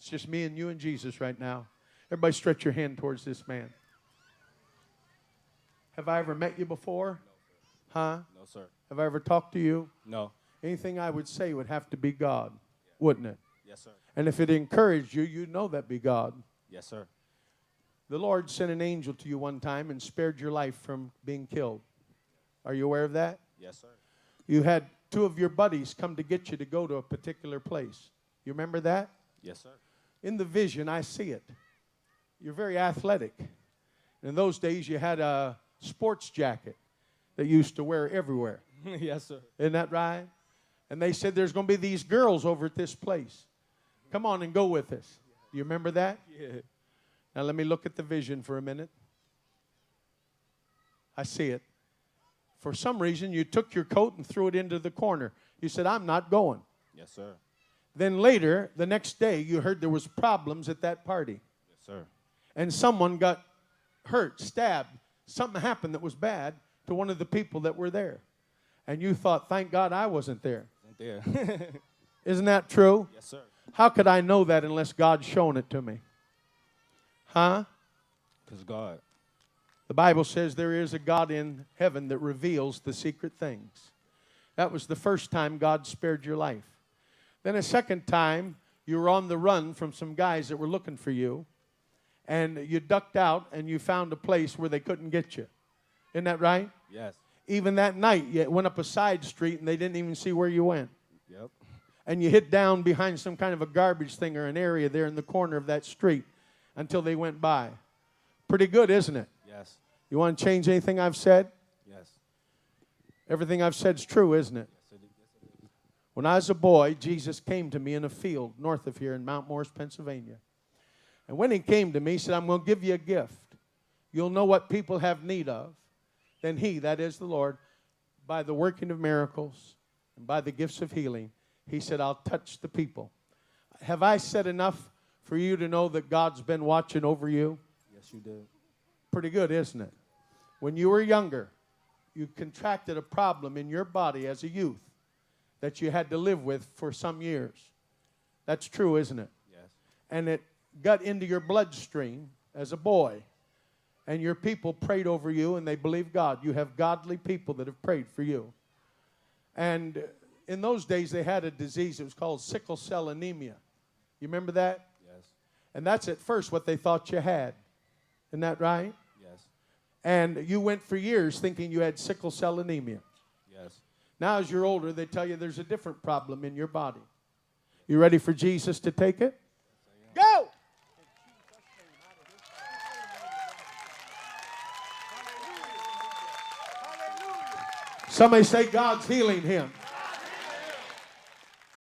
It's just me and you and Jesus right now. Everybody stretch your hand towards this man. Have I ever met you before? Huh? No, sir. Have I ever talked to you? No. Anything I would say would have to be God, wouldn't it? Yes, sir. And if it encouraged you, you'd know that be God. Yes, sir. The Lord sent an angel to you one time and spared your life from being killed. Are you aware of that? Yes, sir. You had two of your buddies come to get you to go to a particular place. You remember that? Yes, sir. In the vision, I see it. You're very athletic. In those days, you had a sports jacket that you used to wear everywhere. Yes, sir. Isn't that right? And they said there's going to be these girls over at this place. Come on and go with us. Do you remember that? Yeah. Now let me look at the vision for a minute. I see it. For some reason, you took your coat and threw it into the corner. You said, I'm not going. Yes, sir. Then later, the next day, you heard there was problems at that party. Yes, sir. And someone got hurt, stabbed. Something happened that was bad to one of the people that were there. And you thought, thank God I wasn't there. Ain't there? Isn't that true? Yes, sir. How could I know that unless God's shown it to me? Huh? Because God. The Bible says there is a God in heaven that reveals the secret things. That was the first time God spared your life. Then a second time, you were on the run from some guys that were looking for you. And you ducked out and you found a place where they couldn't get you. Isn't that right? Yes. Even that night, you went up a side street and they didn't even see where you went. Yep. And you hid down behind some kind of a garbage thing or an area there in the corner of that street until they went by. Pretty good, isn't it? Yes. You want to change anything I've said? Yes. Everything I've said is true, isn't it? Yes, it is. When I was a boy, Jesus came to me in a field north of here in Mount Morris, Pennsylvania. And when he came to me, he said, I'm going to give you a gift. You'll know what people have need of. Then he, that is the Lord, by the working of miracles and by the gifts of healing, he said, I'll touch the people. Have I said enough for you to know that God's been watching over you? Yes, you did. Pretty good, isn't it? When you were younger, you contracted a problem in your body as a youth that you had to live with for some years. That's true, isn't it? Yes. And it got into your bloodstream as a boy. And your people prayed over you and they believed God. You have godly people that have prayed for you. And in those days they had a disease. It was called sickle cell anemia. You remember that? Yes. And that's at first what they thought you had. Isn't that right? Yes. And you went for years thinking you had sickle cell anemia. Yes. Now as you're older, they tell you there's a different problem in your body. You ready for Jesus to take it? Go! Somebody say God's healing him.